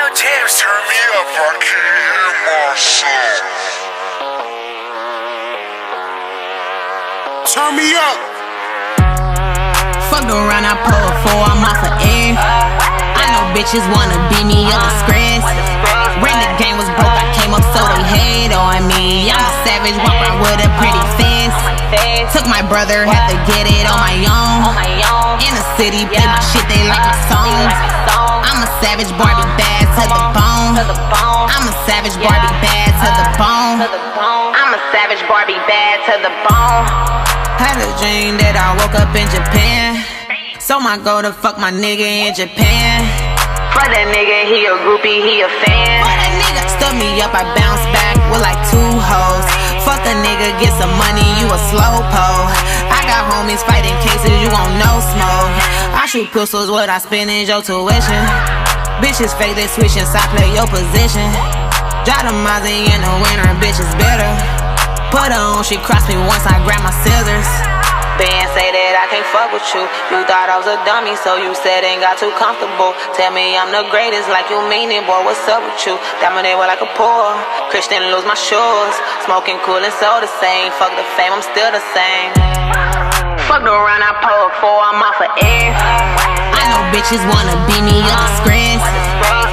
Jaxn, turn me up, I can't hear myself. Turn me up. Fucked around, I pulled 4, I'm off of air. I know bitches wanna beat me up the scratch. Ran the game was broke, I came up so they hate on me. I'm a savage, walk around with a pretty fence. Took my brother, had to get it on my own. In the city, play my shit, they like my songs. I'm a savage, Barbie bad to the bone. I'm a savage, Barbie bad to the bone. I'm a savage, Barbie bad to the bone. Had a dream that I woke up in Japan. So my goal to fuck my nigga in Japan. For that nigga, he a groupie, he a fan. For that nigga, stood me up, I bounce back with like 2 hoes. Fuck a nigga, get some money, you a slowpoke. I got homies fighting cases, you gon' no smoke. I shoot pistols, what I spend is your tuition. Bitches fake, they switching, so I play your position. Drive the Mozzie in the winter, bitch is better. Put her on, she crossed me once, I grabbed my scissors. Band say that I can't fuck with you. You thought I was a dummy, so you said ain't got too comfortable. Tell me I'm the greatest, like you mean it, boy, what's up with you? Dominate like a poor Christian, lose my shoes. Smoking cool and so the same. Fuck the fame, I'm still the same. Fucked around, I pulled 4, I'm off of air. I know bitches wanna beat me up the scratch.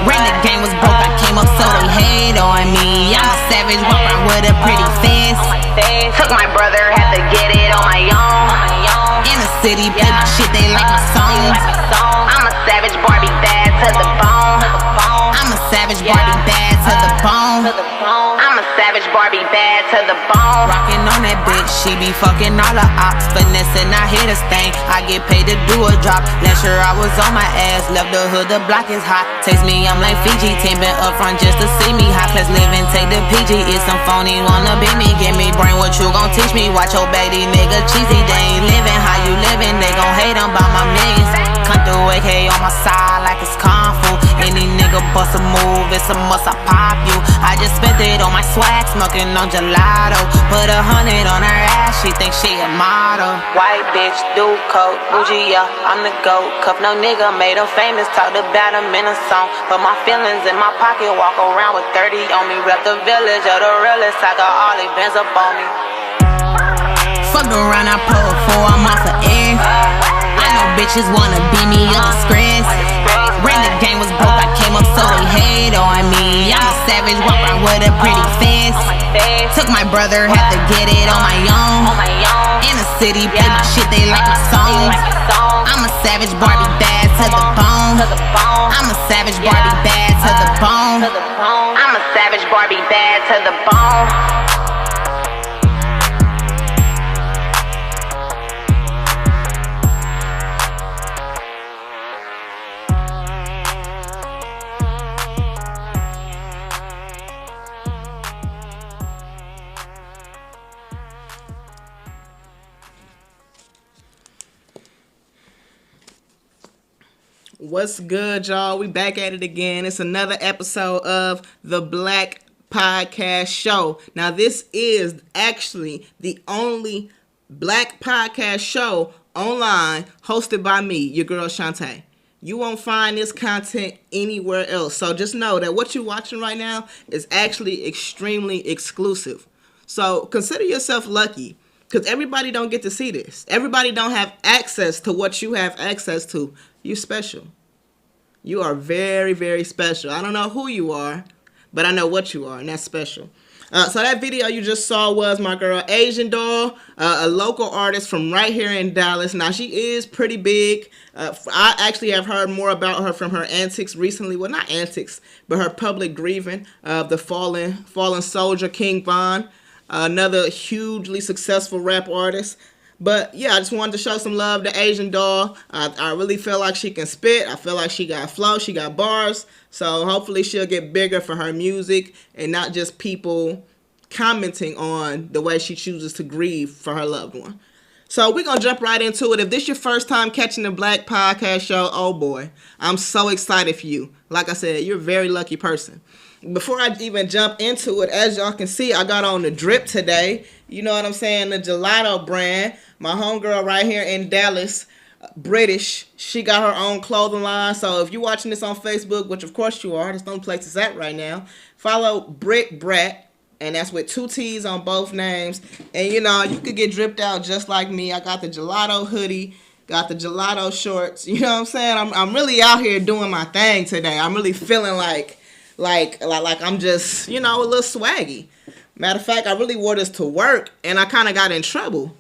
Ran the game was broke, I came up so they hate on me. I'm a savage, walk around with a pretty fence. Took my brother, had to get it on my own. In the city, play my shit, they like my songs. I'm a savage, Barbie bad to the bone. I'm a savage, Barbie bad to the bone. I'm a savage, Barbie bad to the bone. Rockin' on that bitch, she be fucking all the ops. Finessing, I hit a stain, I get paid to do a drop. Last year I was on my ass, left the hood, the block is hot. Text me, I'm like Fiji, team been up front just to see me. High class living, take the PG. It's some phony, wanna beat me. Give me brain, what you gon' teach me? Watch your back, these niggas cheesy. They ain't living how you living, they gon' hate on by my millions. Come through AK on my side like it's Kung Fu. Any nigga bust a move, it's a must, I pop you. I just spent it on my swag, smoking on gelato. Put 100 on her ass, she think she a model. White bitch, do coke, bougie, yeah, I'm the GOAT. Cuff no nigga, made him famous, talked about him in a song. Put my feelings in my pocket, walk around with 30 on me. Rep the village of the realest, I got all these bands up on me. Fucked around, I pulled 4, I'm off of air. I know bitches wanna beat me up the scratch. Ran the game was broke, I came up so they hate on me. I'm a savage, walk around with a pretty fence. Took my brother, had to get it on my own. In the city, play my shit, they like my songs. I'm a savage, Barbie bad to the bone. I'm a savage, Barbie bad to the bone. I'm a savage, Barbie bad to the bone. What's good, y'all? We back at it again. It's another episode of the Black Podcast Show. Now, this is actually the only Black podcast show online hosted by me, your girl Auchante. You won't find this content anywhere else. So just know that what you're watching right now is actually extremely exclusive. So consider yourself lucky, because everybody don't get to see this. Everybody don't have access to what you have access to. You're special. You are very, very special. I don't know who you are, but I know what you are, and that's special. So that video you just saw was my girl Asian Doll, a local artist from right here in Dallas. Now, she is pretty big. I actually have heard more about her from her antics recently. Well, not antics, but her public grieving of the fallen soldier, King Von, another hugely successful rap artist. But yeah, I just wanted to show some love to Asian Doll. I really feel like she can spit. I feel like she got flow. She got bars. So hopefully she'll get bigger for her music and not just people commenting on the way she chooses to grieve for her loved one. So we're going to jump right into it. If this is your first time catching the Black Podcast Show, oh boy, I'm so excited for you. Like I said, you're a very lucky person. Before I even jump into it, as y'all can see, I got on the drip today. You know what I'm saying? The gelato brand. My homegirl right here in Dallas British. She got her own clothing line. So if you're watching this on Facebook, which of course you are, that's the only place it's at right now, follow Brit Brat, and that's with 2 T's on both names. And you know, you could get dripped out just like me. I got the gelato hoodie, got the gelato shorts. You know what I'm saying? I'm really out here doing my thing today. I'm really feeling like I'm just, you know, a little swaggy. Matter of fact, I really wore this to work, and I kind of got in trouble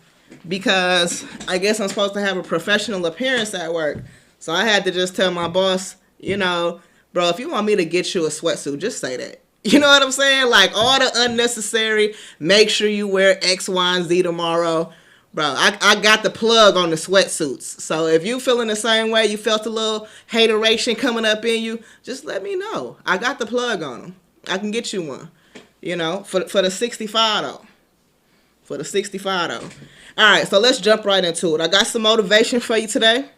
because I guess I'm supposed to have a professional appearance at work. So I had to just tell my boss, you know, bro, if you want me to get you a sweatsuit, just say that. You know what I'm saying? Like, all the unnecessary, make sure you wear X, Y, and Z tomorrow. Bro, I got the plug on the sweatsuits. So if you feeling the same way, you felt a little hateration coming up in you, just let me know. I got the plug on them. I can get you one. You know, for the 65 though. For the 65 though. Alright, so let's jump right into it. I got some motivation for you today.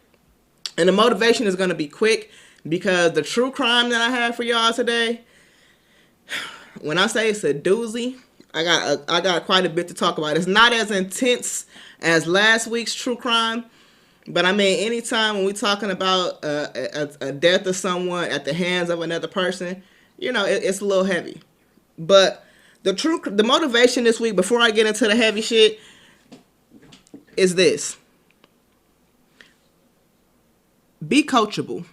And the motivation is going to be quick because the true crime that I have for y'all today, when I say it's a doozy, I got quite a bit to talk about. It's not as intense as last week's true crime, but I mean, anytime when we're talking about a death of someone at the hands of another person, you know, it's a little heavy. But the motivation this week, before I get into the heavy shit, is this. Be coachable.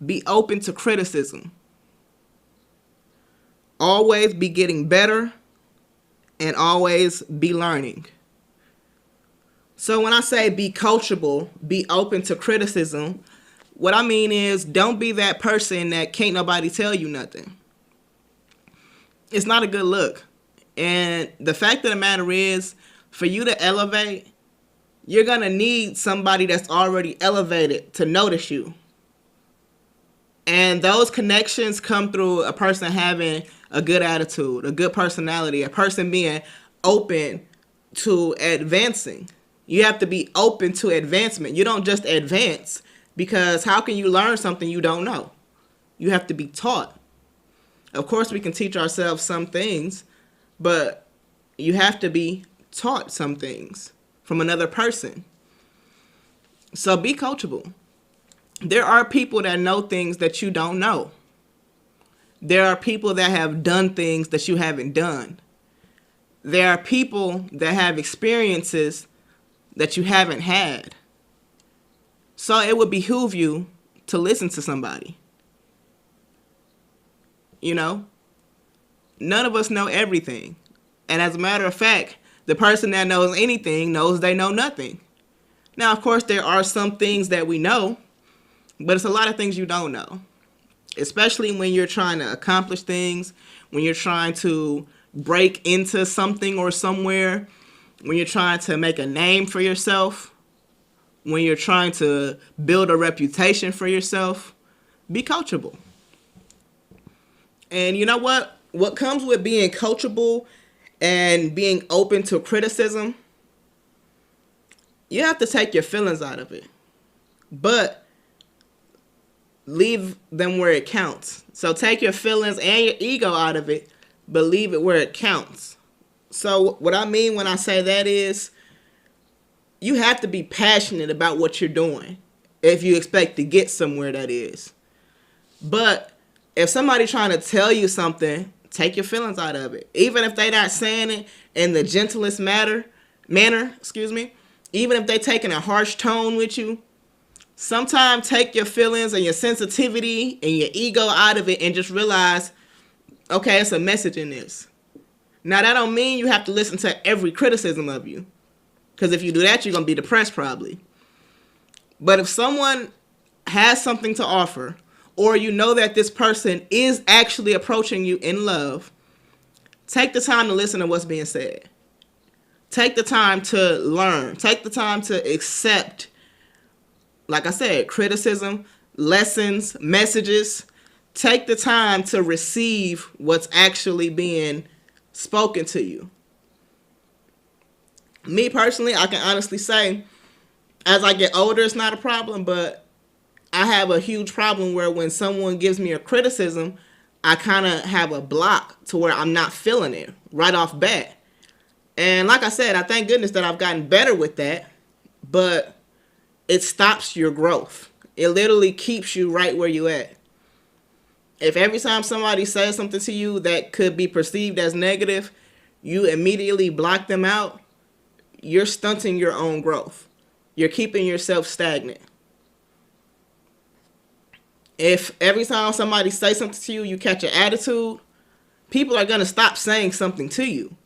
Be open to criticism. Always be getting better and always be learning. So when I say be coachable, be open to criticism, what I mean is don't be that person that can't nobody tell you nothing. It's not a good look. And the fact of the matter is, for you to elevate, you're going to need somebody that's already elevated to notice you. And those connections come through a person having a good attitude, a good personality, a person being open to advancing. You have to be open to advancement. You don't just advance, because how can you learn something you don't know? You have to be taught. Of course, we can teach ourselves some things, but you have to be taught some things from another person. So be coachable. There are people that know things that you don't know. There are people that have done things that you haven't done. There are people that have experiences that you haven't had. So it would behoove you to listen to somebody. You know, none of us know everything. And as a matter of fact, the person that knows anything knows they know nothing. Now, of course, there are some things that we know, but it's a lot of things you don't know. Especially when you're trying to accomplish things, when you're trying to break into something or somewhere, when you're trying to make a name for yourself, when you're trying to build a reputation for yourself, be coachable. And you know what? What comes with being coachable and being open to criticism, you have to take your feelings out of it. But leave them where it counts. So take your feelings and your ego out of it, but leave it where it counts. So what I mean when I say that is, you have to be passionate about what you're doing if you expect to get somewhere, that is. But if somebody trying to tell you something, take your feelings out of it. Even if they not saying it in the gentlest manner, even if they taking a harsh tone with you, sometimes take your feelings and your sensitivity and your ego out of it and just realize, okay, it's a message in this. Now, that don't mean you have to listen to every criticism of you, because if you do that, you're going to be depressed probably. But if someone has something to offer, or you know that this person is actually approaching you in love, take the time to listen to what's being said. Take the time to learn. Take the time to accept, like I said, criticism, lessons, messages. Take the time to receive what's actually being spoken to you. Me personally, I can honestly say, as I get older, it's not a problem, but I have a huge problem where when someone gives me a criticism, I kind of have a block to where I'm not feeling it right off bat. And like I said, I thank goodness that I've gotten better with that. but it stops your growth. It literally keeps you right where you at. If every time somebody says something to you that could be perceived as negative, you immediately block them out, you're stunting your own growth. You're keeping yourself stagnant. If every time somebody says something to you, you catch an attitude, people are going to stop saying something to you.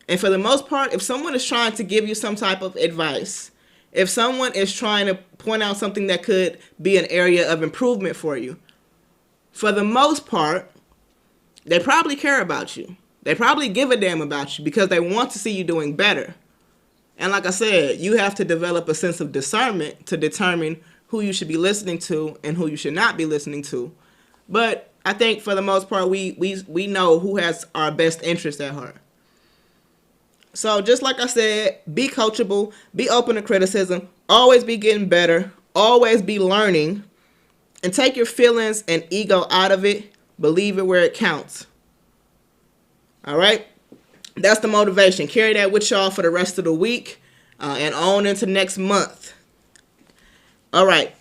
And for the most part, if someone is trying to give you some type of advice, if someone is trying to point out something that could be an area of improvement for you, for the most part, they probably care about you. They probably give a damn about you because they want to see you doing better. And like I said, you have to develop a sense of discernment to determine who you should be listening to and who you should not be listening to. But I think for the most part, we know who has our best interest at heart. So just like I said, be coachable, be open to criticism, always be getting better, always be learning, and take your feelings and ego out of it. Believe it where it counts. All right? That's the motivation. Carry that with y'all for the rest of the week and on into next month. All right.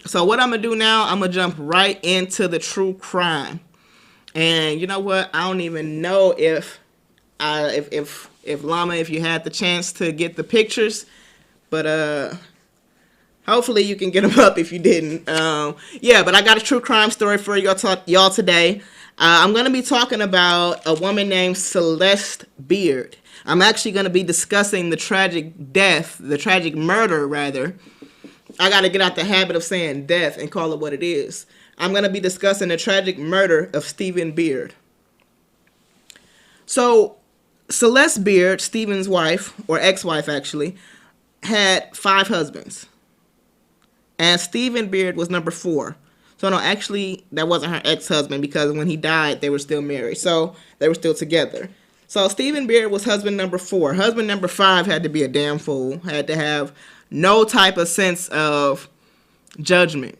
So what I'm going to do now, I'm going to jump right into the true crime. And you know what? I don't even know if Llama, if you had the chance to get the pictures, but hopefully you can get them up if you didn't. Yeah, but I got a true crime story for y'all today. I'm going to be talking about a woman named Celeste Beard. I'm actually going to be discussing the tragic murder, rather. I got to get out the habit of saying death and call it what it is. I'm going to be discussing the tragic murder of Stephen Beard. So, Celeste Beard, Stephen's wife, or ex-wife actually, had 5 husbands. And Stephen Beard was number 4. So no, actually, that wasn't her ex-husband because when he died, they were still married. So they were still together. So Stephen Beard was husband number 4. Husband number 5 had to be a damn fool. Had to have no type of sense of judgment.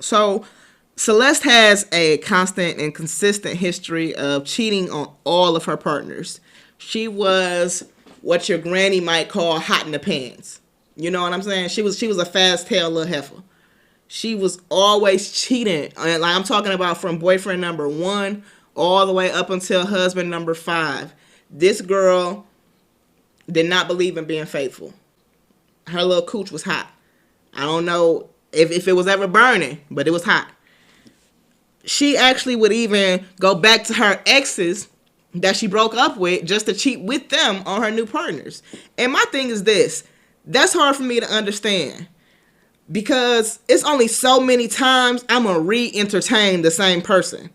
So Celeste has a constant and consistent history of cheating on all of her partners. She was what your granny might call hot in the pants. You know what I'm saying? She was a fast tail little heifer. She was always cheating. Like I'm talking about from boyfriend number 1 all the way up until husband number 5. This girl did not believe in being faithful. Her little cooch was hot. I don't know if it was ever burning, but it was hot. She actually would even go back to her exes that she broke up with just to cheat with them on her new partners. And my thing is this. That's hard for me to understand. Because it's only so many times I'm going to re-entertain the same person.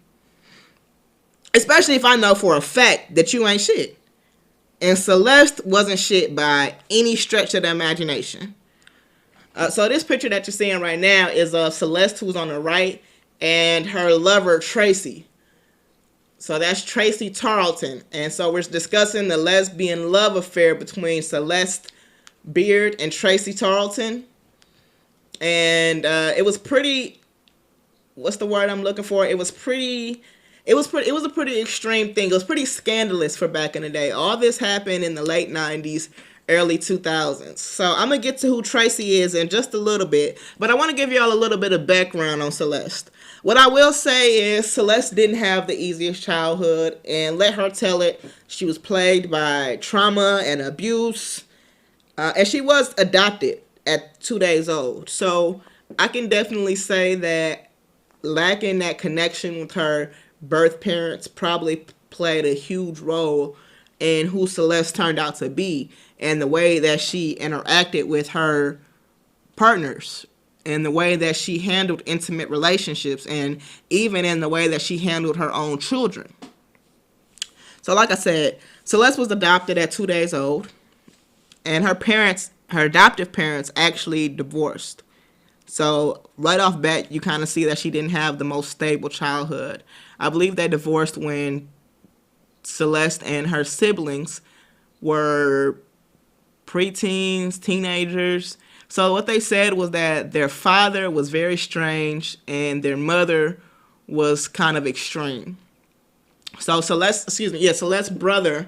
Especially if I know for a fact that you ain't shit. And Celeste wasn't shit by any stretch of the imagination. So this picture that you're seeing right now is of Celeste, who's on the right, and her lover, Tracy. So that's Tracy Tarleton. And so we're discussing the lesbian love affair between Celeste Beard and Tracy Tarleton. And it was pretty, what's the word I'm looking for? It was a pretty extreme thing. It was pretty scandalous for back in the day. All this happened in the late 90s, early 2000s. So I'm going to get to who Tracy is in just a little bit. But I want to give y'all a little bit of background on Celeste. What I will say is Celeste didn't have the easiest childhood. And let her tell it, she was plagued by trauma and abuse. And she was adopted at 2 days old. So I can definitely say that lacking that connection with her birth parents probably played a huge role in who Celeste turned out to be and the way that she interacted with her partners and the way that she handled intimate relationships and even in the way that she handled her own children. So like I said, Celeste was adopted at 2 days old and her adoptive parents actually divorced. So right off bat, you kind of see that she didn't have the most stable childhood. I believe they divorced when Celeste and her siblings were preteens, teenagers. So what they said was that their father was very strange and their mother was kind of extreme. So Celeste's brother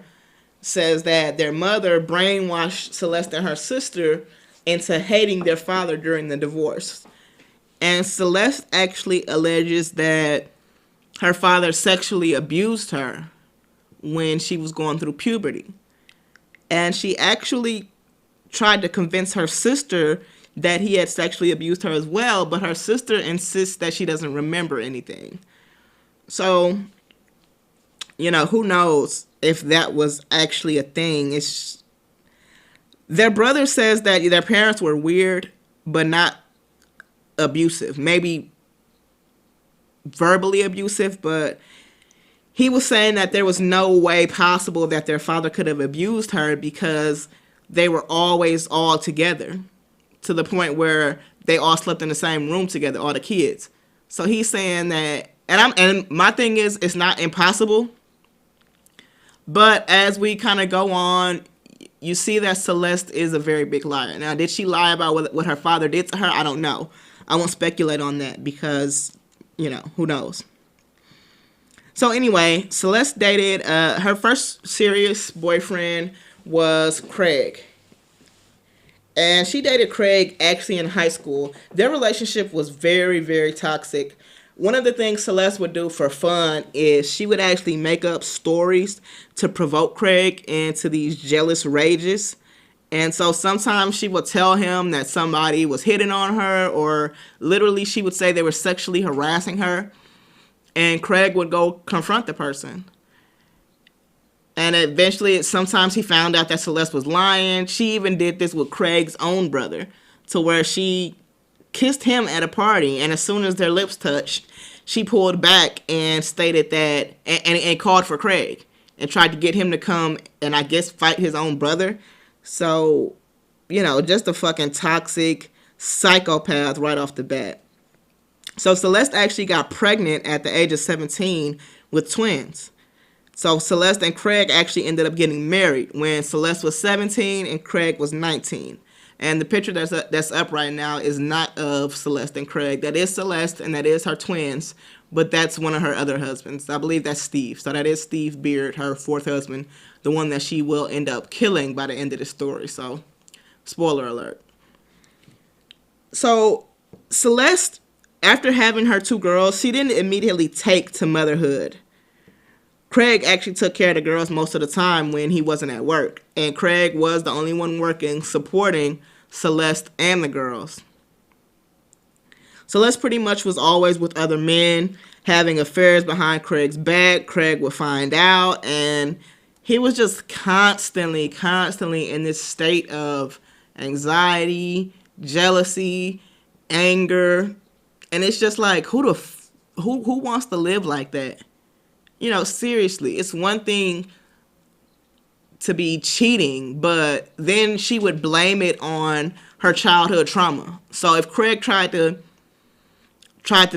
says that their mother brainwashed Celeste and her sister into hating their father during the divorce. And Celeste actually alleges that her father sexually abused her when she was going through puberty. And she actually tried to convince her sister that he had sexually abused her as well, but her sister insists that she doesn't remember anything. So, who knows if that was actually a thing. Their brother says that their parents were weird, but not abusive. Maybe verbally abusive, but he was saying that there was no way possible that their father could have abused her because they were always all together, to the point where they all slept in the same room together, all the kids. So he's saying that, and my thing is, it's not impossible. But as we kind of go on, you see that Celeste is a very big liar. Now, did she lie about what her father did to her? I don't know. I won't speculate on that because, who knows? So anyway, Celeste dated, her first serious boyfriend was Craig. And she dated Craig actually in high school. Their relationship was very, very toxic. One of the things Celeste would do for fun is she would actually make up stories to provoke Craig into these jealous rages. And so sometimes she would tell him that somebody was hitting on her, or literally she would say they were sexually harassing her. And Craig would go confront the person. And eventually, sometimes he found out that Celeste was lying. She even did this with Craig's own brother, to where she kissed him at a party, and as soon as their lips touched, she pulled back and stated that, and called for Craig, and tried to get him to come and I guess fight his own brother. So, just a fucking toxic psychopath right off the bat. So Celeste actually got pregnant at the age of 17 with twins. So Celeste and Craig actually ended up getting married when Celeste was 17 and Craig was 19. And the picture that's up right now is not of Celeste and Craig. That is Celeste and that is her twins, but that's one of her other husbands. I believe that's Steve. So that is Steve Beard, her fourth husband, the one that she will end up killing by the end of the story. So, spoiler alert. So, Celeste, after having her two girls, she didn't immediately take to motherhood. Craig actually took care of the girls most of the time when he wasn't at work. And Craig was the only one working, supporting Celeste and the girls. Celeste pretty much was always with other men, having affairs behind Craig's back. Craig would find out, and he was just constantly in this state of anxiety, jealousy, anger. And it's just like, who wants to live like that? Seriously, it's one thing to be cheating, but then she would blame it on her childhood trauma. So if Craig tried to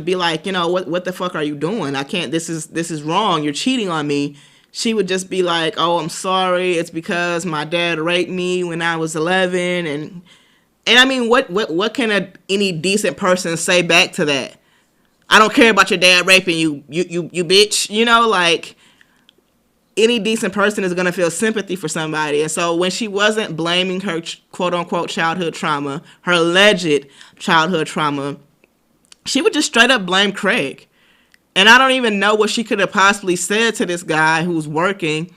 be like, what the fuck are you doing? I can't, this is wrong. You're cheating on me. She would just be like, oh, I'm sorry. It's because my dad raped me when I was 11. And I mean, what can any decent person say back to that? I don't care about your dad raping you bitch. Like, any decent person is going to feel sympathy for somebody. And so when she wasn't blaming her quote-unquote childhood trauma, her alleged childhood trauma, she would just straight up blame Craig. And I don't even know what she could have possibly said to this guy who's working,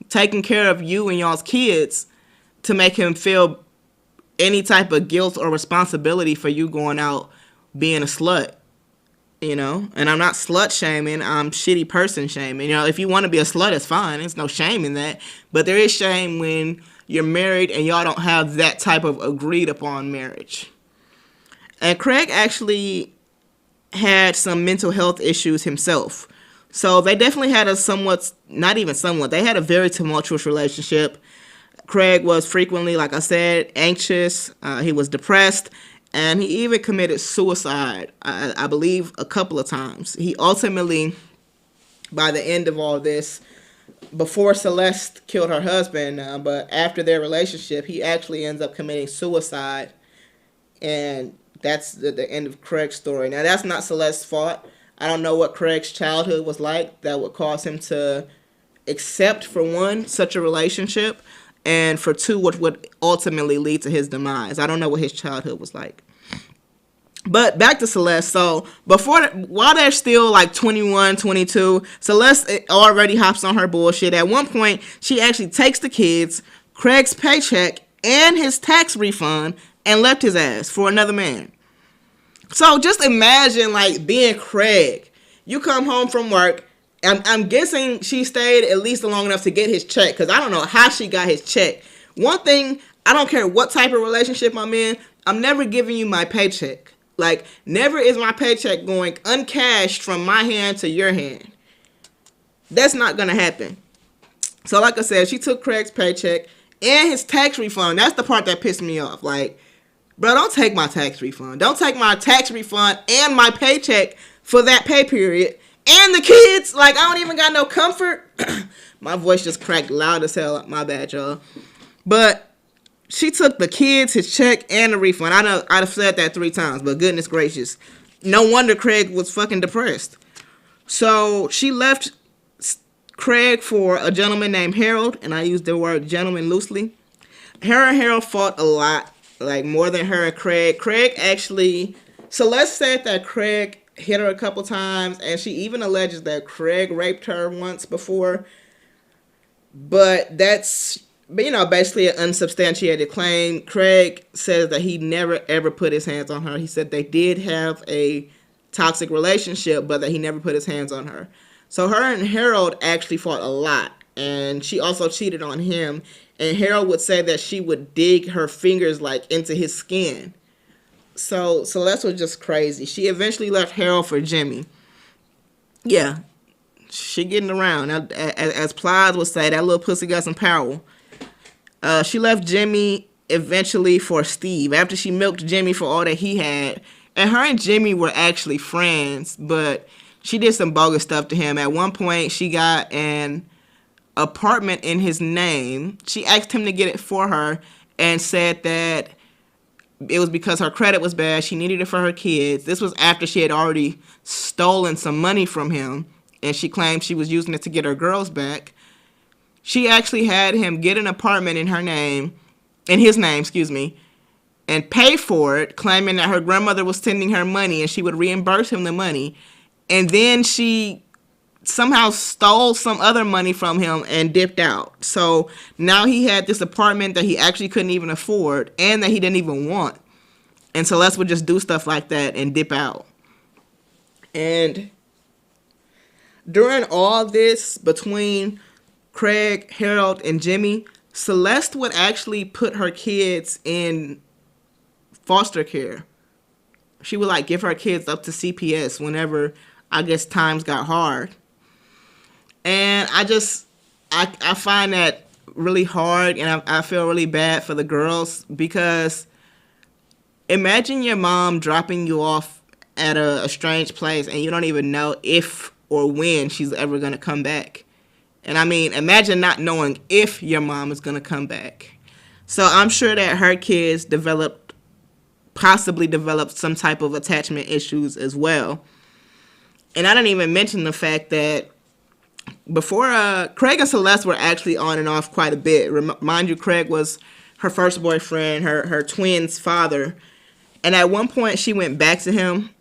taking care of you and y'all's kids, to make him feel any type of guilt or responsibility for you going out being a slut. And I'm not slut shaming, I'm shitty person shaming. If you want to be a slut, it's fine. There's no shame in that. But there is shame when you're married and y'all don't have that type of agreed upon marriage. And Craig actually had some mental health issues himself. So they definitely had they had a very tumultuous relationship. Craig was frequently, like I said, anxious. He was depressed. And he even committed suicide, I believe, a couple of times. He ultimately, by the end of all this, before Celeste killed her husband, but after their relationship, he actually ends up committing suicide. And that's the end of Craig's story. Now, that's not Celeste's fault. I don't know what Craig's childhood was like that would cause him to accept, for one, such a relationship, and for two, what would ultimately lead to his demise. I don't know what his childhood was like. But back to Celeste. So while they're still like 21, 22, Celeste already hops on her bullshit. At one point, she actually takes the kids, Craig's paycheck, and his tax refund and left his ass for another man. So just imagine like being Craig. You come home from work. I'm guessing she stayed at least long enough to get his check, because I don't know how she got his check. One thing, I don't care what type of relationship I'm in, I'm never giving you my paycheck. Like, never is my paycheck going uncashed from my hand to your hand. That's not going to happen. So, like I said, she took Craig's paycheck and his tax refund. That's the part that pissed me off. Like, bro, don't take my tax refund. Don't take my tax refund and my paycheck for that pay period. And the kids. Like, I don't even got no comfort. My voice just cracked loud as hell. My bad, y'all. But she took the kids, his check, and the refund. I know I've said that 3 times, but goodness gracious. No wonder Craig was fucking depressed. So she left Craig for a gentleman named Harold, and I use the word gentleman loosely. Her and Harold fought a lot, like more than her and Craig. Celeste said that Craig hit her a couple times, and she even alleges that Craig raped her once before. But that's, basically an unsubstantiated claim. Craig says that he never ever put his hands on her. He said they did have a toxic relationship, but that he never put his hands on her. So her and Harold actually fought a lot, and she also cheated on him. And Harold would say that she would dig her fingers like into his skin. So Celeste was just crazy. She eventually left Harold for Jimmy. Yeah, she getting around. As Plies would say, that little pussy got some power. She left Jimmy eventually for Steve after she milked Jimmy for all that he had. And her and Jimmy were actually friends, but she did some bogus stuff to him. At one point, she got an apartment in his name. She asked him to get it for her and said that it was because her credit was bad. She needed it for her kids. This was after she had already stolen some money from him, and she claimed she was using it to get her girls back. She actually had him get an apartment in his name, and pay for it, claiming that her grandmother was sending her money and she would reimburse him the money. And then she somehow stole some other money from him and dipped out. So now he had this apartment that he actually couldn't even afford and that he didn't even want. And Celeste would just do stuff like that and dip out. And during all this, between Craig, Harold, and Jimmy, Celeste would actually put her kids in foster care. She would give her kids up to CPS whenever, I guess, times got hard. And I find that really hard, and I feel really bad for the girls, because imagine your mom dropping you off at a strange place and you don't even know if or when she's ever going to come back. And I mean, imagine not knowing if your mom is going to come back. So I'm sure that her kids possibly developed some type of attachment issues as well. And I didn't even mention the fact that before, Craig and Celeste were actually on and off quite a bit. Mind you, Craig was her first boyfriend, her twins' father. And at one point, she went back to him,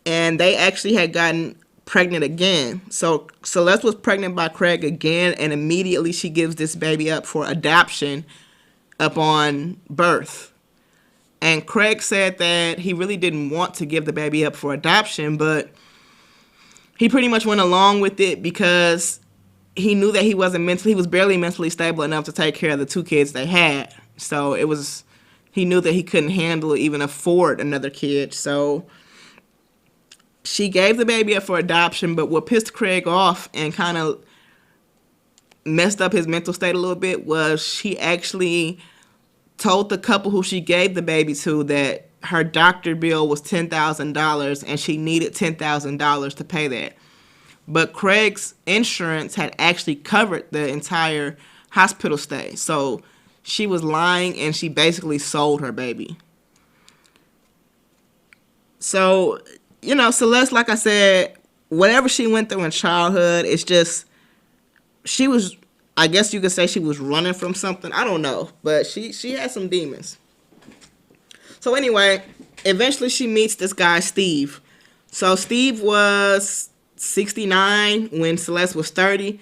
and they actually had gotten pregnant again. So Celeste was pregnant by Craig again, and immediately she gives this baby up for adoption upon birth. And Craig said that he really didn't want to give the baby up for adoption, but he pretty much went along with it because he knew that he was barely mentally stable enough to take care of the 2 kids they had. So he knew that he couldn't handle or even afford another kid. So she gave the baby up for adoption, but what pissed Craig off and kind of messed up his mental state a little bit was she actually told the couple who she gave the baby to that her doctor bill was $10,000 and she needed $10,000 to pay that. But Craig's insurance had actually covered the entire hospital stay. So she was lying, and she basically sold her baby. So, Celeste, like I said, whatever she went through in childhood, it's just she was, I guess you could say she was running from something. I don't know, but she had some demons. So anyway, eventually she meets this guy, Steve. So Steve was 69 when Celeste was 30.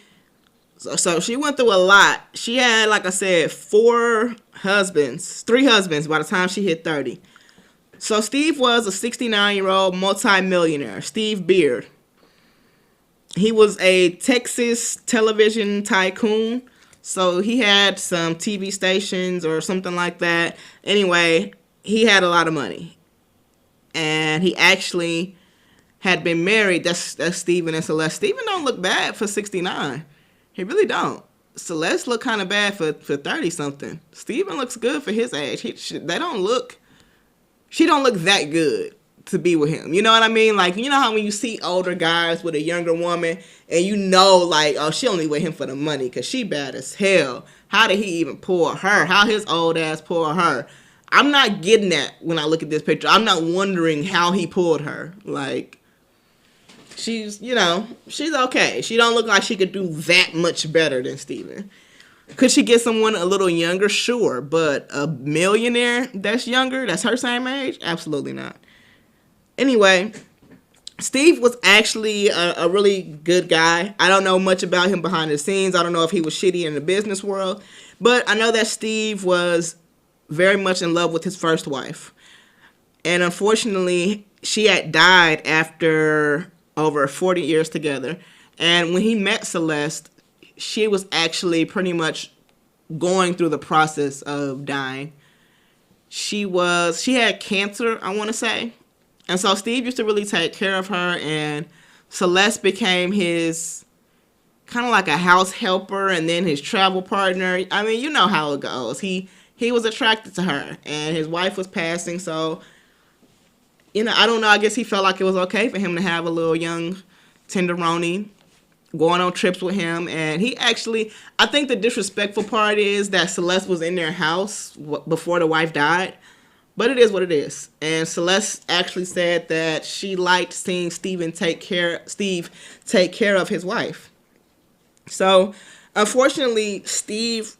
So she went through a lot. She had, like I said, three husbands by the time she hit 30. So Steve was a 69-year-old multimillionaire, Steve Beard. He was a Texas television tycoon. So he had some TV stations or something like that. Anyway, he had a lot of money. And he actually had been married. That's Steven and Celeste. Steven don't look bad for 69. He really don't. Celeste look kind of bad for 30-something. Steven looks good for his age. She don't look that good to be with him. You know what I mean? Like, you know how when you see older guys with a younger woman and you know, like, oh, she only with him for the money because she bad as hell. How did he even pull her? How his old ass pulled her? I'm not getting that when I look at this picture. I'm not wondering how he pulled her. Like, she's okay. She don't look like she could do that much better than Steven. Could she get someone a little younger? Sure. But a millionaire that's younger, that's her same age? Absolutely not. Anyway, Steve was actually a really good guy. I don't know much about him behind the scenes. I don't know if he was shitty in the business world. But I know that Steve was very much in love with his first wife. And unfortunately, she had died after over 40 years together. And when he met Celeste, she was actually pretty much going through the process of dying. She had cancer, I want to say. And so Steve used to really take care of her, and Celeste became his kind of like a house helper and then his travel partner. I mean, you know how it goes. He was attracted to her, and his wife was passing, so I don't know. I guess he felt like it was okay for him to have a little young tenderoni going on trips with him. And he actually, I think the disrespectful part is that Celeste was in their house before the wife died. But it is what it is. And Celeste actually said that she liked seeing Steve take care of his wife. So, unfortunately, Steve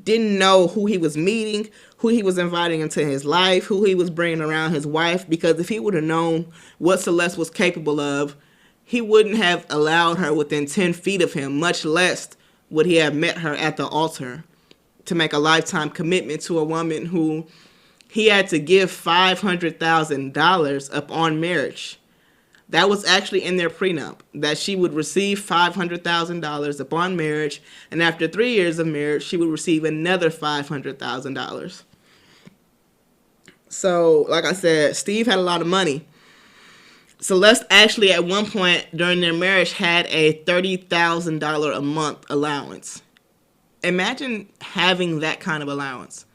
didn't know who he was meeting, who he was inviting into his life, who he was bringing around his wife, because if he would have known what Celeste was capable of, he wouldn't have allowed her within 10 feet of him, much less would he have met her at the altar to make a lifetime commitment to a woman who he had to give $500,000 upon marriage. That was actually in their prenup, that she would receive $500,000 upon marriage, and after 3 years of marriage, she would receive another $500,000. So, like I said, Steve had a lot of money. Celeste actually, at one point during their marriage, had a $30,000 a month allowance. Imagine having that kind of allowance.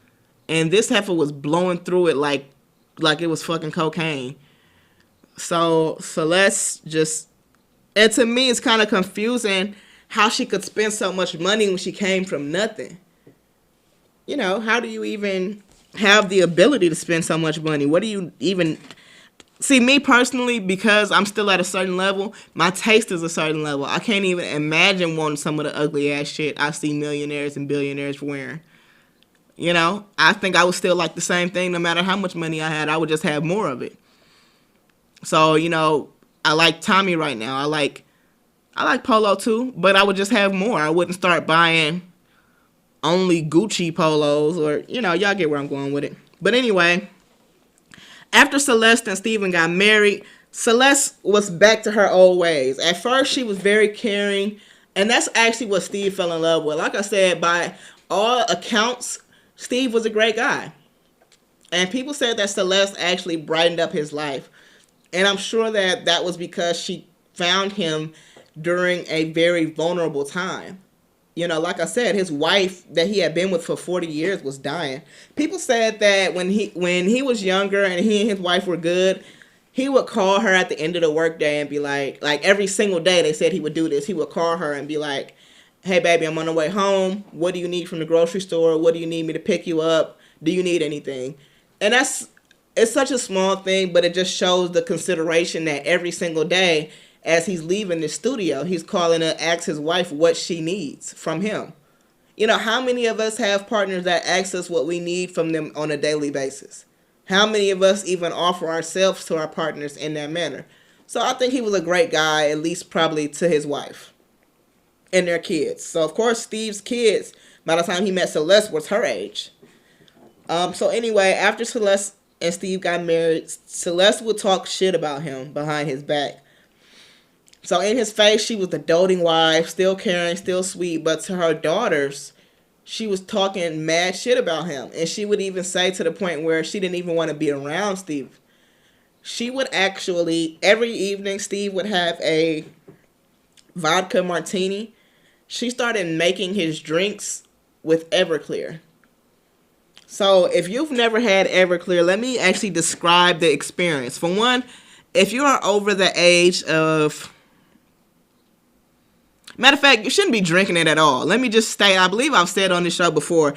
And this heifer was blowing through it like it was fucking cocaine. So Celeste and to me, it's kind of confusing how she could spend so much money when she came from nothing. How do you even have the ability to spend so much money? What do you even... See, me personally, because I'm still at a certain level, my taste is a certain level. I can't even imagine wanting some of the ugly ass shit I see millionaires and billionaires wearing. I think I would still like the same thing no matter how much money I had. I would just have more of it. So, I like Tommy right now. I like Polo too, but I would just have more. I wouldn't start buying only Gucci polos or, y'all get where I'm going with it. But anyway, after Celeste and Steven got married, Celeste was back to her old ways. At first, she was very caring, and that's actually what Steve fell in love with. Like I said, by all accounts, Steve was a great guy. And people said that Celeste actually brightened up his life. And I'm sure that was because she found him during a very vulnerable time. Like I said, his wife that he had been with for 40 years was dying. People said that when he was younger and he and his wife were good, he would call her at the end of the workday and be like every single day they said he would do this. He would call her and be like, hey, baby, I'm on the way home. What do you need from the grocery store? What do you need me to pick you up? Do you need anything? And it's such a small thing, but it just shows the consideration that every single day, as he's leaving the studio, he's calling to ask his wife what she needs from him. You know, how many of us have partners that ask us what we need from them on a daily basis? How many of us even offer ourselves to our partners in that manner? So I think he was a great guy, at least probably to his wife and their kids. So, of course, Steve's kids, by the time he met Celeste, was her age. So anyway, after Celeste and Steve got married, Celeste would talk shit about him behind his back. So in his face, she was the doting wife, still caring, still sweet. But to her daughters, she was talking mad shit about him. And she would even say to the point where she didn't even want to be around Steve. She would actually, every evening, Steve would have a vodka martini. She started making his drinks with Everclear. So if you've never had Everclear, let me actually describe the experience. For one, if you are over the age of... Matter of fact, you shouldn't be drinking it at all. Let me just state, I believe I've said on this show before,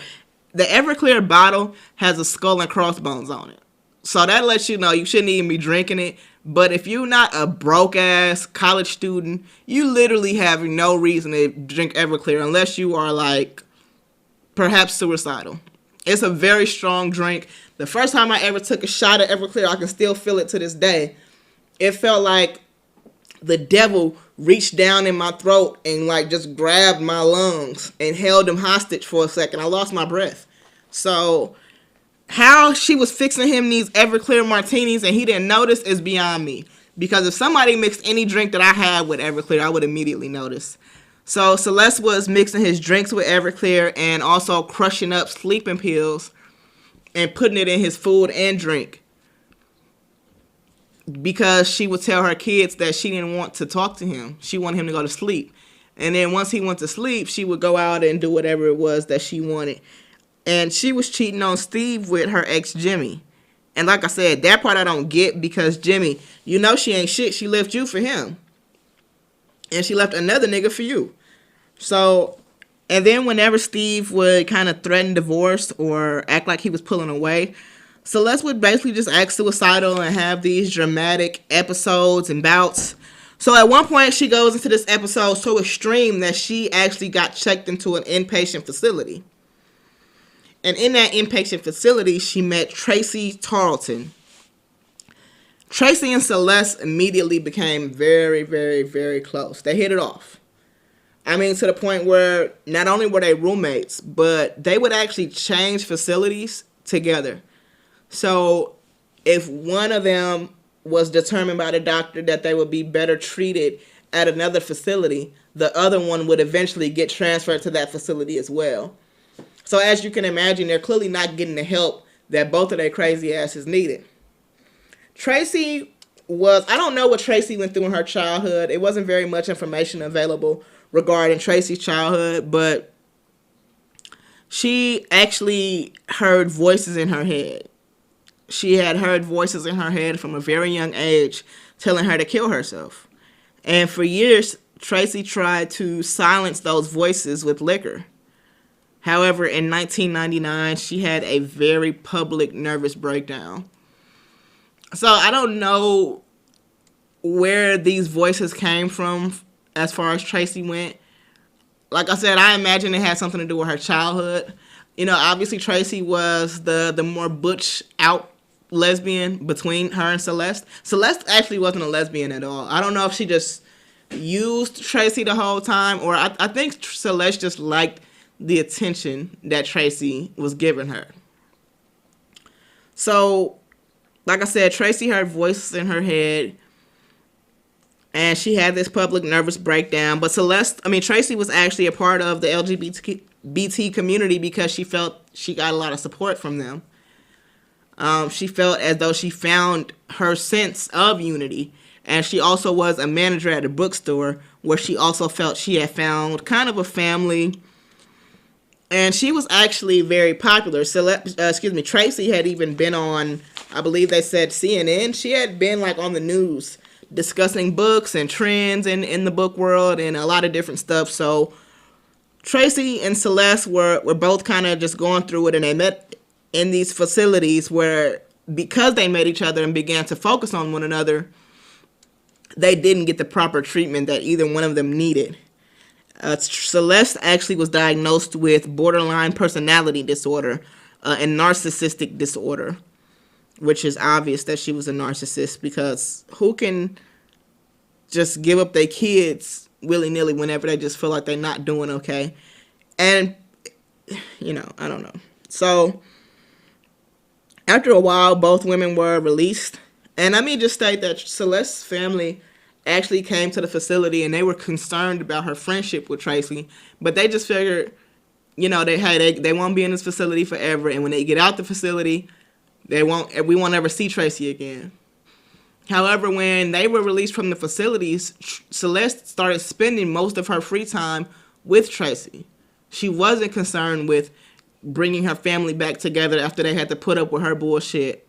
the Everclear bottle has a skull and crossbones on it. So that lets you know you shouldn't even be drinking it. But if you're not a broke-ass college student, you literally have no reason to drink Everclear unless you are, like, perhaps suicidal. It's a very strong drink. The first time I ever took a shot of Everclear, I can still feel it to this day. It felt like the devil reached down in my throat and like just grabbed my lungs and held them hostage for a second. I lost my breath. So how she was fixing him these Everclear martinis and he didn't notice is beyond me. Because if somebody mixed any drink that I had with Everclear, I would immediately notice. So Celeste was mixing his drinks with Everclear and also crushing up sleeping pills and putting it in his food and drink. Because she would tell her kids that she didn't want to talk to him. She wanted him to go to sleep. And then once he went to sleep, she would go out and do whatever it was that she wanted. And she was cheating on Steve with her ex, Jimmy. And like I said, that part I don't get because Jimmy, you know she ain't shit. She left you for him. And she left another nigga for you. So, and then whenever Steve would kind of threaten divorce or act like he was pulling away, Celeste would basically just act suicidal and have these dramatic episodes and bouts. So at one point, she goes into this episode so extreme that she actually got checked into an inpatient facility. And in that inpatient facility, she met Tracy Tarleton. Tracy and Celeste immediately became very, very, very close. They hit it off. I mean, to the point where not only were they roommates, but they would actually change facilities together. So if one of them was determined by the doctor that they would be better treated at another facility, the other one would eventually get transferred to that facility as well. So as you can imagine, they're clearly not getting the help that both of their crazy asses needed. Tracy was, I don't know what Tracy went through in her childhood. It wasn't very much information available regarding Tracy's childhood, but she actually heard voices in her head. She had heard voices in her head from a very young age telling her to kill herself. And for years, Tracy tried to silence those voices with liquor. However, in 1999, she had a very public nervous breakdown. So I don't know where these voices came from as far as Tracy went. Like I said, I imagine it had something to do with her childhood. You know, obviously Tracy was the more butch out lesbian between her and Celeste. Celeste actually wasn't a lesbian at all. I don't know if she just used Tracy the whole time, or I think Celeste just liked the attention that Tracy was giving her. So, like I said, Tracy heard voices in her head, and she had this public nervous breakdown. But Tracy was actually a part of the LGBT community because she felt she got a lot of support from them. She felt as though she found her sense of unity. And she also was a manager at a bookstore where she also felt she had found kind of a family. And she was actually very popular. Tracy had even been on, I believe they said CNN. She had been like on the news discussing books and trends in the book world and a lot of different stuff. So Tracy and Celeste were both kind of just going through it, and they met in these facilities where, because they met each other and began to focus on one another, they didn't get the proper treatment that either one of them needed. Celeste actually was diagnosed with borderline personality disorder and narcissistic disorder, which is obvious that she was a narcissist, because who can just give up their kids willy-nilly whenever they just feel like they're not doing okay? And, I don't know. So, after a while, both women were released. And let me just state that Celeste's family actually came to the facility and they were concerned about her friendship with Tracy. But they just figured, they won't be in this facility forever. And when they get out the facility, we won't ever see Tracy again. However, when they were released from the facilities, Celeste started spending most of her free time with Tracy. She wasn't concerned with bringing her family back together after they had to put up with her bullshit,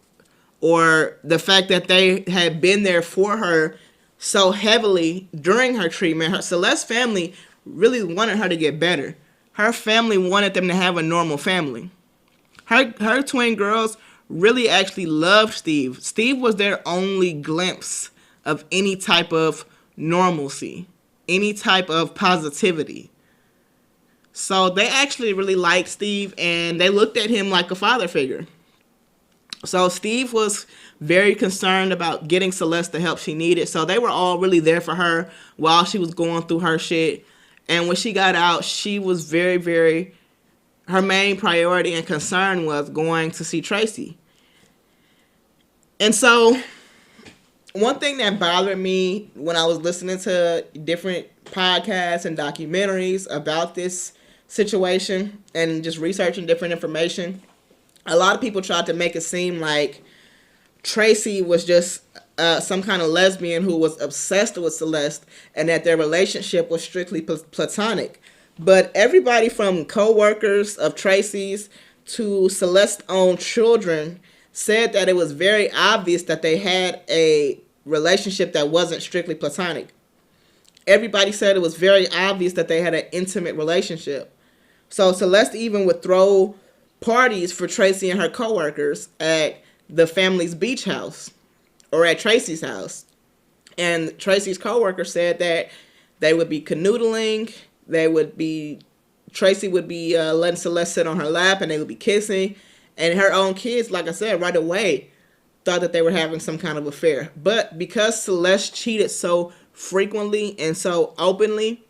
or the fact that they had been there for her so heavily during her treatment. Celeste's family really wanted her to get better. Her family wanted them to have a normal family. Her twin girls really actually loved Steve. Steve was their only glimpse of any type of normalcy, any type of positivity. So they actually really liked Steve, and they looked at him like a father figure. So Steve was very concerned about getting Celeste the help she needed. So they were all really there for her while she was going through her shit. And when she got out, she was very, very, her main priority and concern was going to see Tracy. And so one thing that bothered me when I was listening to different podcasts and documentaries about this situation and just researching different information, a lot of people tried to make it seem like Tracy was just some kind of lesbian who was obsessed with Celeste and that their relationship was strictly platonic. But everybody from co-workers of Tracy's to Celeste's own children said that it was very obvious that they had a relationship that wasn't strictly platonic. Everybody said it was very obvious that they had an intimate relationship. So Celeste even would throw parties for Tracy and her coworkers at the family's beach house or at Tracy's house. And Tracy's coworker said that they would be canoodling. Tracy would be letting Celeste sit on her lap and they would be kissing. And her own kids, like I said, right away thought that they were having some kind of affair. But because Celeste cheated so frequently and so openly,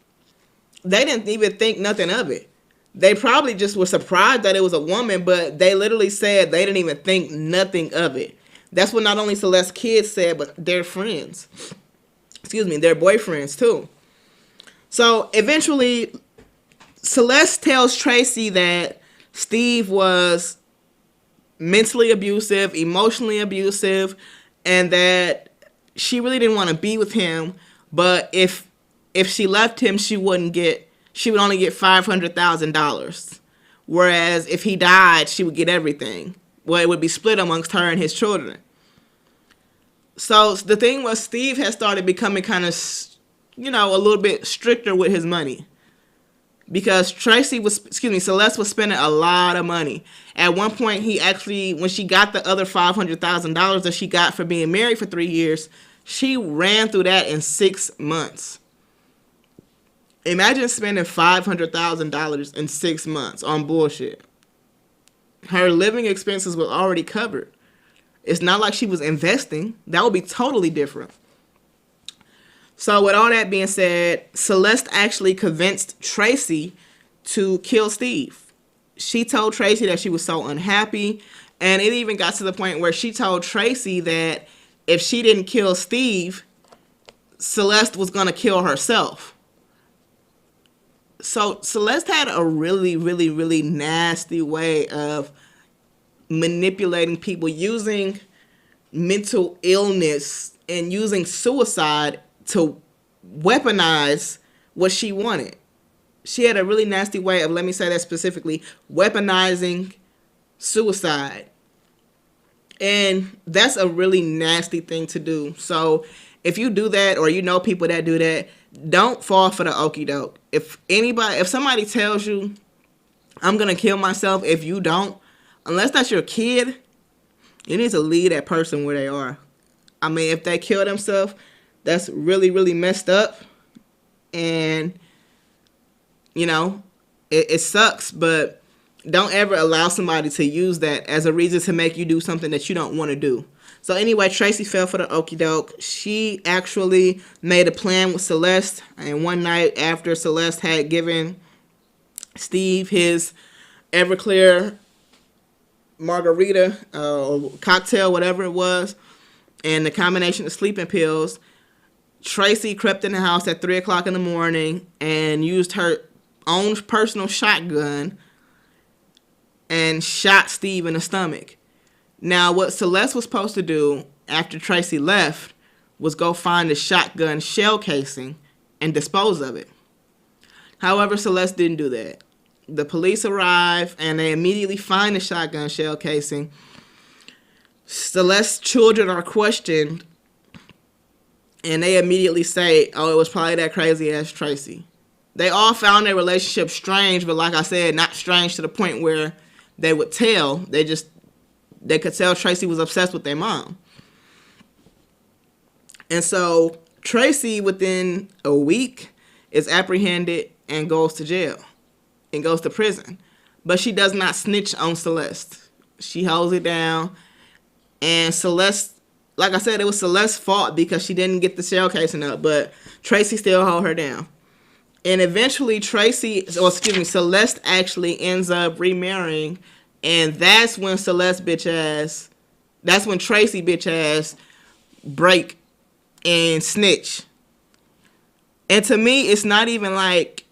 they didn't even think nothing of it. They probably just were surprised that it was a woman, but they literally said they didn't even think nothing of it. That's what not only Celeste's kids said, but their friends. Their boyfriends too. So eventually, Celeste tells Tracy that Steve was mentally abusive, emotionally abusive, and that she really didn't want to be with him, but if she left him, she would only get $500,000. Whereas if he died, she would get everything. Well, it would be split amongst her and his children. So the thing was, Steve had started becoming kind of, a little bit stricter with his money. Because Celeste was spending a lot of money. At one point, when she got the other $500,000 that she got for being married for 3 years, she ran through that in 6 months. Imagine spending $500,000 in 6 months on bullshit. Her living expenses were already covered. It's not like she was investing. That would be totally different. So with all that being said, Celeste actually convinced Tracy to kill Steve. She told Tracy that she was so unhappy, and it even got to the point where she told Tracy that if she didn't kill Steve, Celeste was going to kill herself. So Celeste had a really, really, really nasty way of manipulating people, using mental illness and using suicide to weaponize what she wanted. She had a really nasty way of, let me say that specifically, weaponizing suicide. And that's a really nasty thing to do. So if you do that, or you know people that do that, don't fall for the okie doke. If somebody tells you, I'm going to kill myself, if you don't, unless that's your kid, you need to leave that person where they are. I mean, if they kill themselves, That's really, really messed up. And, you know, it sucks, but don't ever allow somebody to use that as a reason to make you do something that you don't want to do. So anyway, Tracy fell for the okie doke. She actually made a plan with Celeste. And one night after Celeste had given Steve his Everclear margarita or cocktail, whatever it was, and the combination of sleeping pills, Tracy crept in the house at 3 o'clock in the morning and used her own personal shotgun and shot Steve in the stomach. Now, what Celeste was supposed to do after Tracy left was go find the shotgun shell casing and dispose of it. However, Celeste didn't do that. The police arrive and they immediately find the shotgun shell casing. Celeste's children are questioned and they immediately say, oh, it was probably that crazy ass Tracy. They all found their relationship strange, but like I said, not strange to the point where they would tell. They could tell Tracy was obsessed with their mom. And so Tracy, within a week, is apprehended and goes to jail and goes to prison. But she does not snitch on Celeste. She holds it down. And Celeste, like I said, it was Celeste's fault because she didn't get the shell casing up. But Tracy still held her down. And eventually Celeste actually ends up remarrying. And that's when Tracy bitch ass break and snitch. And to me, it's not even like,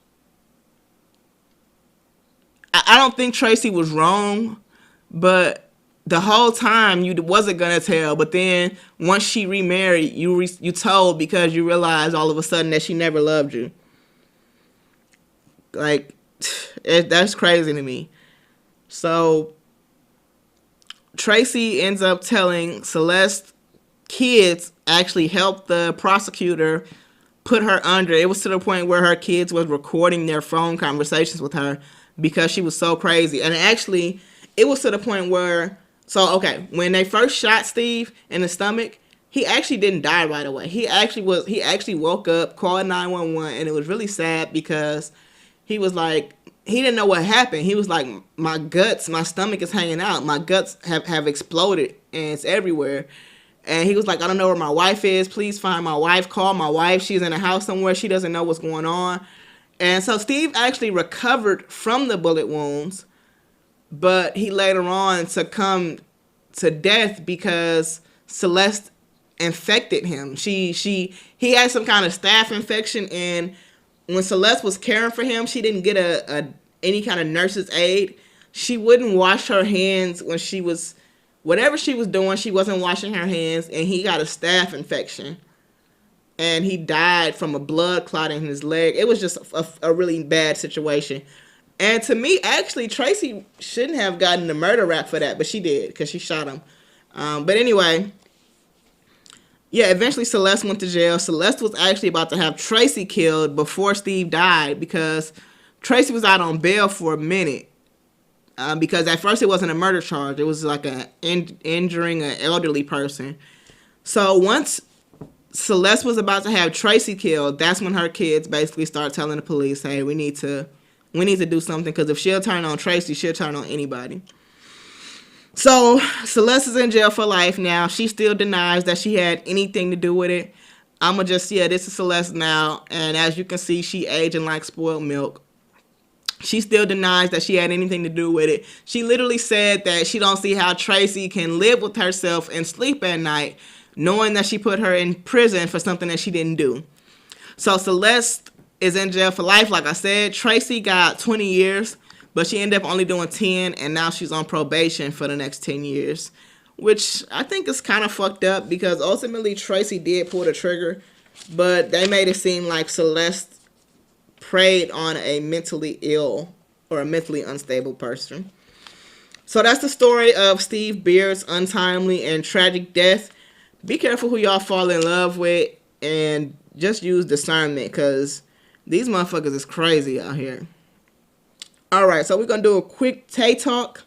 I don't think Tracy was wrong, but the whole time you wasn't gonna tell. But then once she remarried, you told because you realized all of a sudden that she never loved you. Like, that's crazy to me. So Tracy ends up telling Celeste kids actually helped the prosecutor put her under. It was to the point where her kids was recording their phone conversations with her because she was so crazy. And actually, it was to the point where, when they first shot Steve in the stomach, he actually didn't die right away. He actually woke up, called 911, and it was really sad because he was like, he didn't know what happened. He was like, my stomach is hanging out. My guts have exploded and it's everywhere. And he was like, I don't know where my wife is. Please find my wife. Call my wife. She's in the house somewhere. She doesn't know what's going on. And so Steve actually recovered from the bullet wounds, but he later on succumbed to death because Celeste infected him. He had some kind of staph infection, and when Celeste was caring for him, she didn't get any kind of nurse's aid. She wouldn't wash her hands when whatever she was doing, she wasn't washing her hands, and he got a staph infection. And he died from a blood clot in his leg. It was just a really bad situation. And to me, actually, Tracy shouldn't have gotten the murder rap for that, but she did because she shot him. But anyway, yeah, eventually Celeste went to jail. Celeste was actually about to have Tracy killed before Steve died because Tracy was out on bail for a minute. Because at first it wasn't a murder charge. It was like injuring an elderly person. So once Celeste was about to have Tracy killed, that's when her kids basically start telling the police, hey, we need to do something because if she'll turn on Tracy, she'll turn on anybody. So Celeste is in jail for life now. She still denies that she had anything to do with it. This is Celeste now. And as you can see, she aging like spoiled milk. She still denies that she had anything to do with it. She literally said that she don't see how Tracy can live with herself and sleep at night, knowing that she put her in prison for something that she didn't do. So Celeste is in jail for life, like I said. Tracy got 20 years, but she ended up only doing 10, and now she's on probation for the next 10 years, which I think is kind of fucked up because ultimately Tracy did pull the trigger, but they made it seem like Celeste preyed on a mentally ill or a mentally unstable person. So that's the story of Steve Beard's untimely and tragic death. Be careful who y'all fall in love with and just use discernment because these motherfuckers is crazy out here. All right, so we're going to do a quick Tay Talk.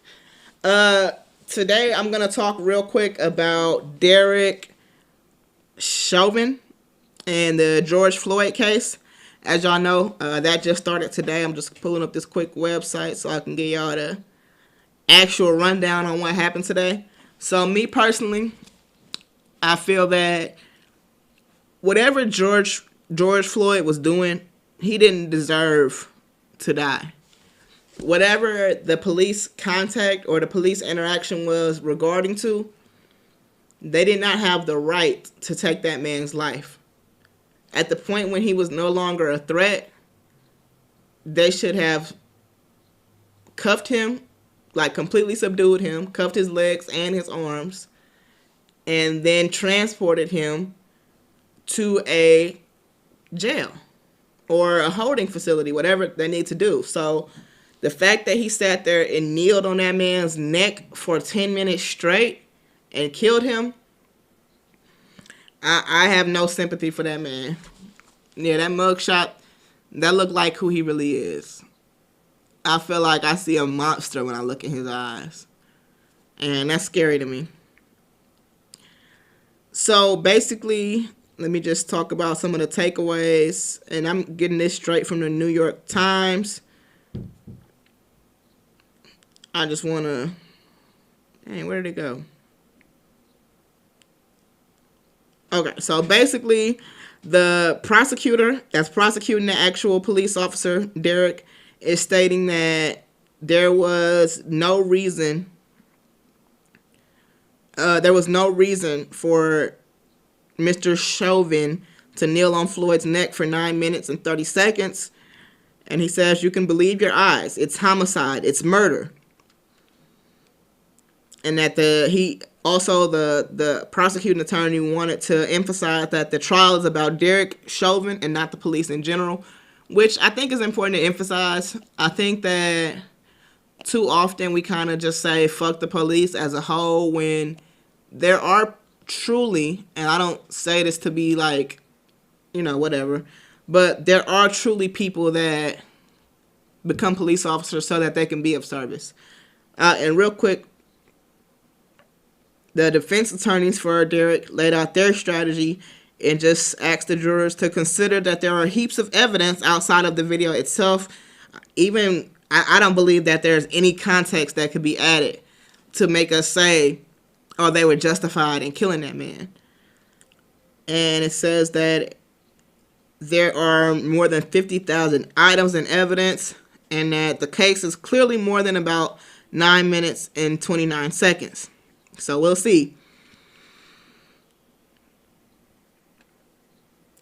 Today I'm going to talk real quick about Derrick Chauvin. And the George Floyd case, as y'all know, that just started today. I'm just pulling up this quick website so I can get y'all the actual rundown on what happened today. So me personally, I feel that whatever George Floyd was doing, he didn't deserve to die. Whatever the police contact or the police interaction was regarding to, they did not have the right to take that man's life. At the point when he was no longer a threat, they should have cuffed him, like completely subdued him, cuffed his legs and his arms, and then transported him to a jail or a holding facility, whatever they need to do. So the fact that he sat there and kneeled on that man's neck for 10 minutes straight and killed him, I have no sympathy for that man. Yeah, that mugshot, that looked like who he really is. I feel like I see a monster when I look in his eyes. And that's scary to me. So basically, let me just talk about some of the takeaways. And I'm getting this straight from the New York Times. I just want to... Dang, where did it go? Okay, so basically, the prosecutor that's prosecuting the actual police officer, Derrick, is stating that there was no reason for Mr. Chauvin to kneel on Floyd's neck for 9 minutes and 30 seconds. And he says, you can believe your eyes. It's homicide. It's murder. And that the prosecuting attorney wanted to emphasize that the trial is about Derrick Chauvin and not the police in general, which I think is important to emphasize. I think that too often we kind of just say fuck the police as a whole when there are truly, and I don't say this to be like, whatever, but there are truly people that become police officers so that they can be of service. And real quick, the defense attorneys for Derrick laid out their strategy and just asked the jurors to consider that there are heaps of evidence outside of the video itself. Even, I don't believe that there's any context that could be added to make us say, oh, they were justified in killing that man. And it says that there are more than 50,000 items and evidence, and that the case is clearly more than about 9 minutes and 29 seconds. So we'll see.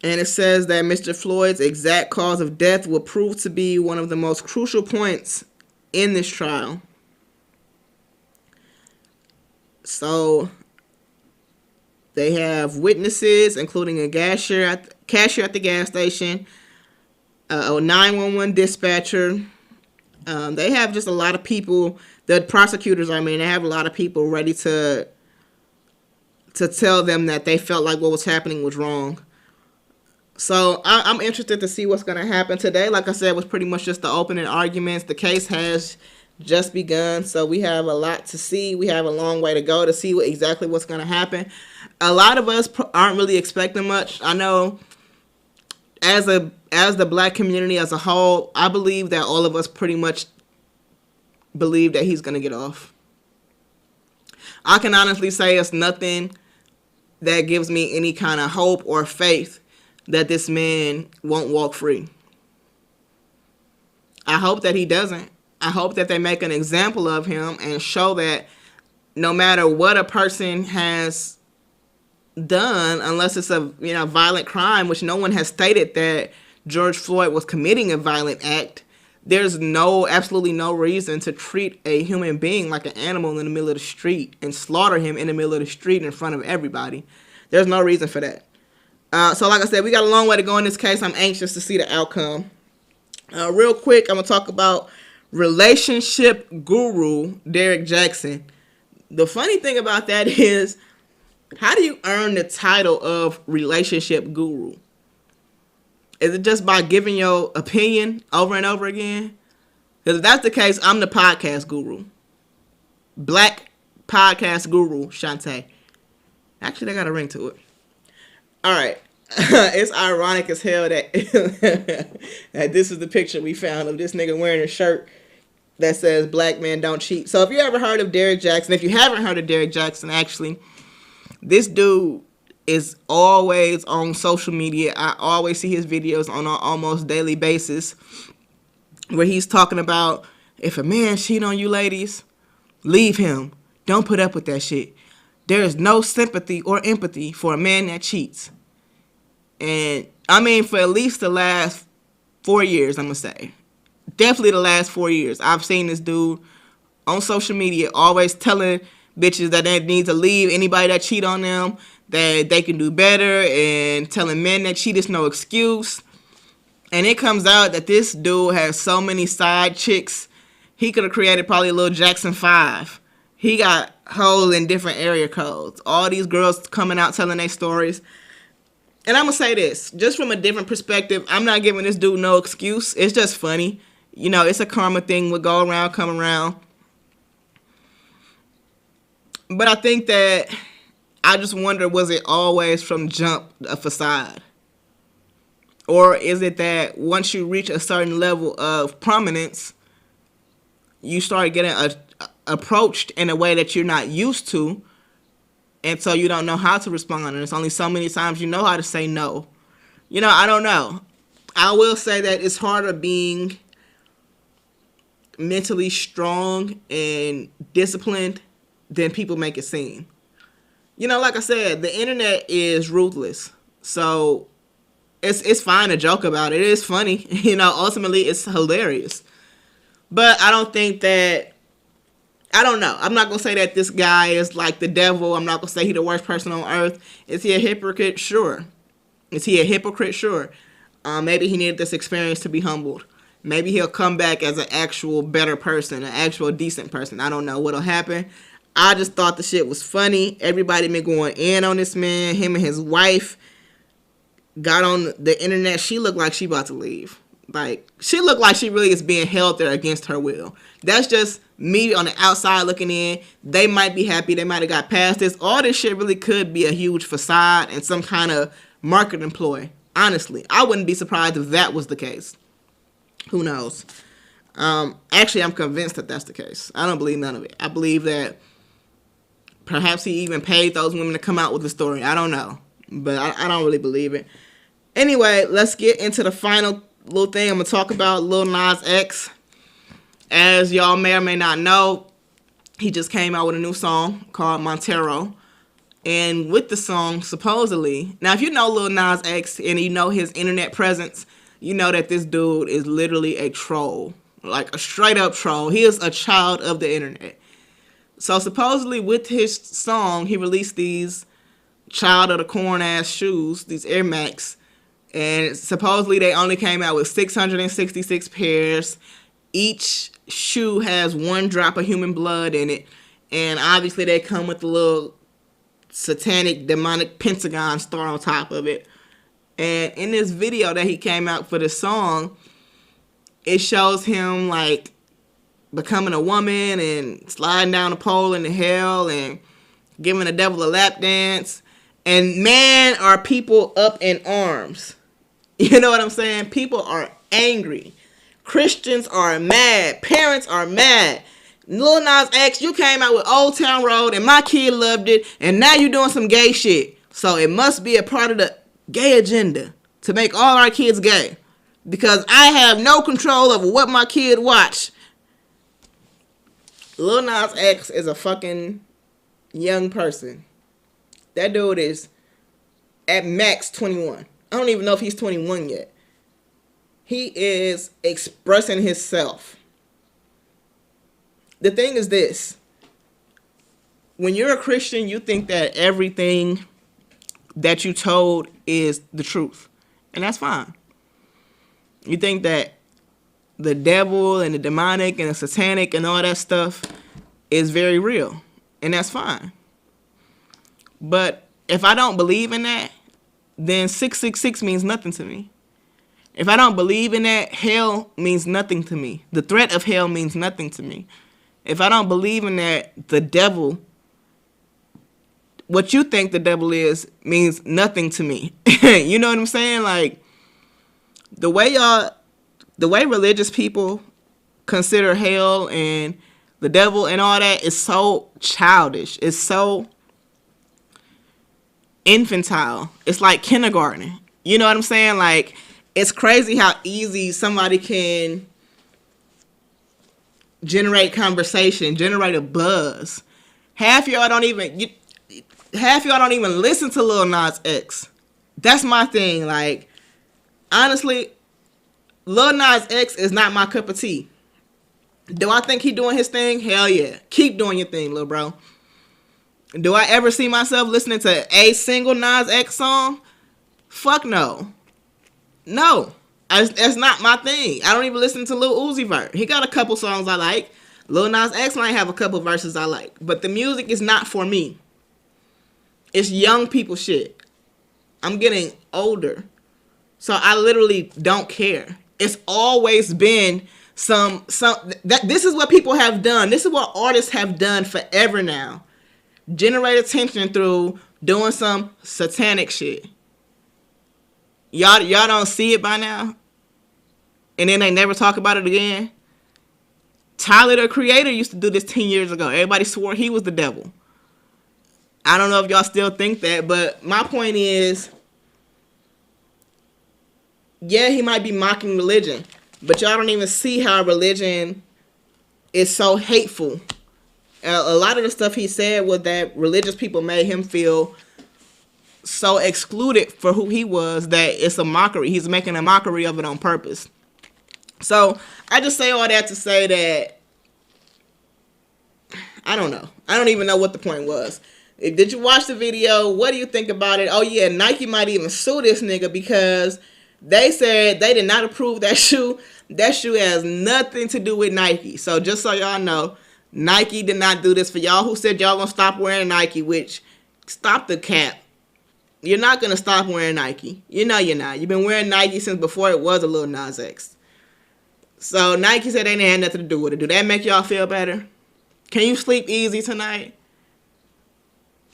And it says that Mr. Floyd's exact cause of death will prove to be one of the most crucial points in this trial. So they have witnesses, including a cashier at the gas station, a 911 dispatcher. They have just a lot of people. The prosecutors, they have a lot of people ready to tell them that they felt like what was happening was wrong. So I'm interested to see what's going to happen today. Like I said, it was pretty much just the opening arguments. The case has just begun, so we have a lot to see. We have a long way to go to see exactly what's going to happen. A lot of us aren't really expecting much. I know as the black community as a whole, I believe that all of us pretty much believe that he's going to get off. I can honestly say it's nothing that gives me any kind of hope or faith that this man won't walk free. I hope that he doesn't. I hope that they make an example of him and show that no matter what a person has done, unless it's a violent crime, which no one has stated that George Floyd was committing a violent act, there's absolutely no reason to treat a human being like an animal in the middle of the street and slaughter him in the middle of the street in front of everybody. There's no reason for that. So like I said, we got a long way to go in this case. I'm anxious to see the outcome. Real quick, I'm going to talk about relationship guru Derrick Jaxn. The funny thing about that is, how do you earn the title of relationship guru? Is it just by giving your opinion over and over again? Because if that's the case, I'm the podcast guru. Black podcast guru, Auchante. Actually, they got a ring to it. All right. It's ironic as hell that that this is the picture we found of this nigga wearing a shirt that says "Black men don't cheat." So if you ever heard of Derrick Jaxn, if you haven't heard of Derrick Jaxn, actually, this dude is always on social media. I always see his videos on an almost daily basis where he's talking about, if a man cheat on you, ladies, leave him. Don't put up with that shit. There is no sympathy or empathy for a man that cheats. And I mean, for at least the last 4 years, I'm going to say. Definitely the last 4 years. I've seen this dude on social media always telling bitches that they need to leave anybody that cheat on them, that they can do better, and telling men that cheat is no excuse. And it comes out that this dude has so many side chicks, he could have created probably a little Jaxn 5. He got hoes in different area codes. All these girls coming out telling their stories. And I'm going to say this, just from a different perspective, I'm not giving this dude no excuse. It's just funny. You know, it's a karma thing. Would go around, come around. But I think that, I just wonder, was it always from jump a facade? Or is it that once you reach a certain level of prominence, you start getting approached in a way that you're not used to, and so you don't know how to respond, and it's only so many times you know how to say no. You know, I don't know. I will say that it's harder being mentally strong and disciplined than people make it seem. You know, like I said, the internet is ruthless. So it's fine to joke about it. It is funny. You know, ultimately it's hilarious. But I don't think that, I don't know. I'm not going to say that this guy is like the devil. I'm not going to say he's the worst person on earth. Is he a hypocrite? Sure. Is he a hypocrite? Sure. Maybe he needed this experience to be humbled. Maybe he'll come back as an actual better person, an actual decent person. I don't know what'll happen. I just thought the shit was funny. Everybody been going in on this man. Him and his wife got on the internet. She looked like she about to leave. Like, she looked like she really is being held there against her will. That's just me on the outside looking in. They might be happy. They might have got past this. All this shit really could be a huge facade and some kind of marketing ploy. Honestly, I wouldn't be surprised if that was the case. Who knows? Actually, I'm convinced that that's the case. I don't believe none of it. I believe that perhaps he even paid those women to come out with the story. I don't know. But I don't really believe it. Anyway, let's get into the final little thing I'm going to talk about. Lil Nas X. As y'all may or may not know, he just came out with a new song called Montero. And with the song, supposedly, now if you know Lil Nas X and you know his internet presence, you know that this dude is literally a troll. Like a straight up troll. He is a child of the internet. So supposedly with his song, he released these child of the corn ass shoes, these Air Max. And supposedly they only came out with 666 pairs. Each shoe has 1 drop of human blood in it. And obviously they come with a little satanic, demonic pentagon star on top of it. And in this video that he came out for the song, it shows him like becoming a woman and sliding down a pole into hell and giving the devil a lap dance. And man, are people up in arms. You know what I'm saying? People are angry. Christians are mad. Parents are mad. Lil Nas X, you came out with Old Town Road and my kid loved it, and now you're doing some gay shit. So it must be a part of the gay agenda to make all our kids gay. Because I have no control over what my kid watch. Lil Nas X is a fucking young person. That dude is at max 21. I don't even know if he's 21 yet. He is expressing himself. The thing is this. When you're a Christian, you think that everything that you told is the truth. And that's fine. You think that the devil and the demonic and the satanic and all that stuff is very real. And that's fine. But if I don't believe in that, then 666 means nothing to me. If I don't believe in that, hell means nothing to me. The threat of hell means nothing to me. If I don't believe in that, the devil what you think the devil is means nothing to me. You know what I'm saying? Like, the way religious people consider hell and the devil and all that is so childish. It's so infantile. It's like kindergarten. You know what I'm saying? Like, it's crazy how easy somebody can generate conversation, generate a buzz. Half y'all don't even listen to Lil Nas X. That's my thing. Like, honestly, Lil Nas X is not my cup of tea. Do I think he doing his thing? Hell yeah. Keep doing your thing, little bro. Do I ever see myself listening to a single Nas X song? Fuck no. No. That's not my thing. I don't even listen to Lil Uzi Vert. He got a couple songs I like. Lil Nas X might have a couple verses I like. But the music is not for me. It's young people shit. I'm getting older. So I literally don't care. It's always been this is what people have done. This is what artists have done forever now. Generate attention through doing some satanic shit. Y'all don't see it by now? And then they never talk about it again? Tyler, the Creator, used to do this 10 years ago. Everybody swore he was the devil. I don't know if y'all still think that, but my point is, yeah, he might be mocking religion, but y'all don't even see how religion is so hateful. A lot of the stuff he said was that religious people made him feel so excluded for who he was that it's a mockery. He's making a mockery of it on purpose. So I just say all that to say that I don't know. I don't even know what the point was. Did you watch the video? What do you think about it? Oh yeah, Nike might even sue this nigga because they said they did not approve that shoe. That shoe has nothing to do with Nike. So just so y'all know, Nike did not do this. For y'all who said y'all gonna stop wearing Nike, which, stop the cap. You're not gonna stop wearing Nike. You know you're not. You've been wearing Nike since before it was a Lil Nas X. So Nike said they didn't have nothing to do with it. Do that make y'all feel better? Can you sleep easy tonight?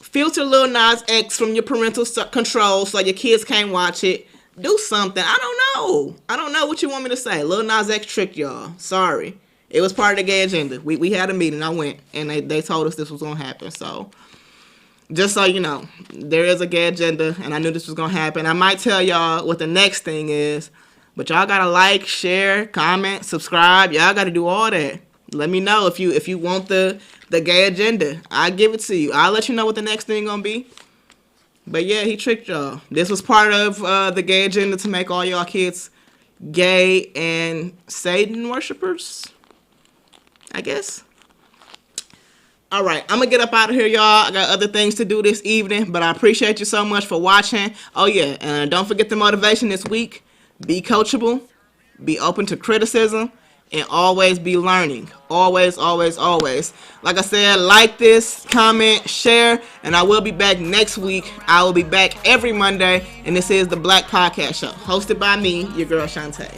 Filter Lil Nas X from your parental control so your kids can't watch it. Do something. I don't know. I don't know what you want me to say. Lil Nas X tricked y'all. Sorry. It was part of the gay agenda. We had a meeting. I went. And they told us this was going to happen. So, just so you know, there is a gay agenda. And I knew this was going to happen. I might tell y'all what the next thing is. But y'all got to like, share, comment, subscribe. Y'all got to do all that. Let me know if you want the gay agenda. I'll give it to you. I'll let you know what the next thing going to be. But yeah, he tricked y'all. This was part of the gay agenda to make all y'all kids gay and Satan worshipers, I guess. All right, I'm going to get up out of here, y'all. I got other things to do this evening, but I appreciate you so much for watching. Oh yeah, and don't forget the motivation this week. Be coachable, be open to criticism, and always be learning. Always, always, always. Like I said, like this, comment, share, and I will be back next week. I will be back every Monday, and this is the Black Podcast Show, hosted by me, your girl Auchante.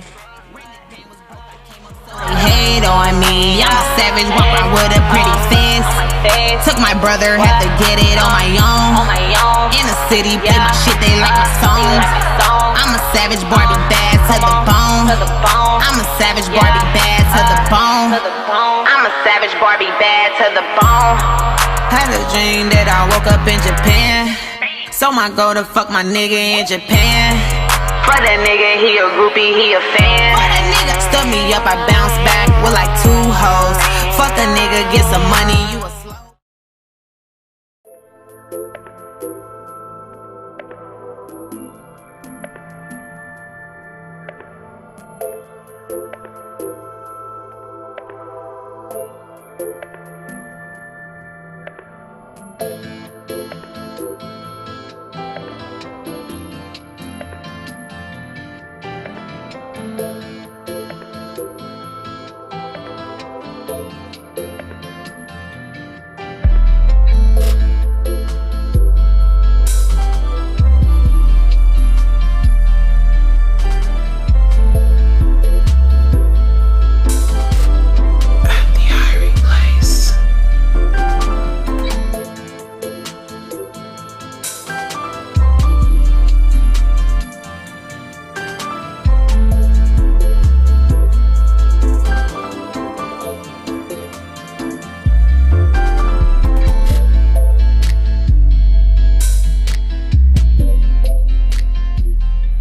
Hate on me, I'm a savage, walk around with a pretty face. Took my brother, had to get it on my own. In the city, play my shit, they like my songs. I'm a savage, Barbie, bad to the bone. I'm a savage, Barbie, bad to the bone. I'm a savage, Barbie, bad to the bone. Had a dream that I woke up in Japan. So my goal to fuck my nigga in Japan. For that nigga, he a groupie, he a fan. For that nigga, stood me up, I bounce back with like 2 hoes. Fuck a nigga, get some money, you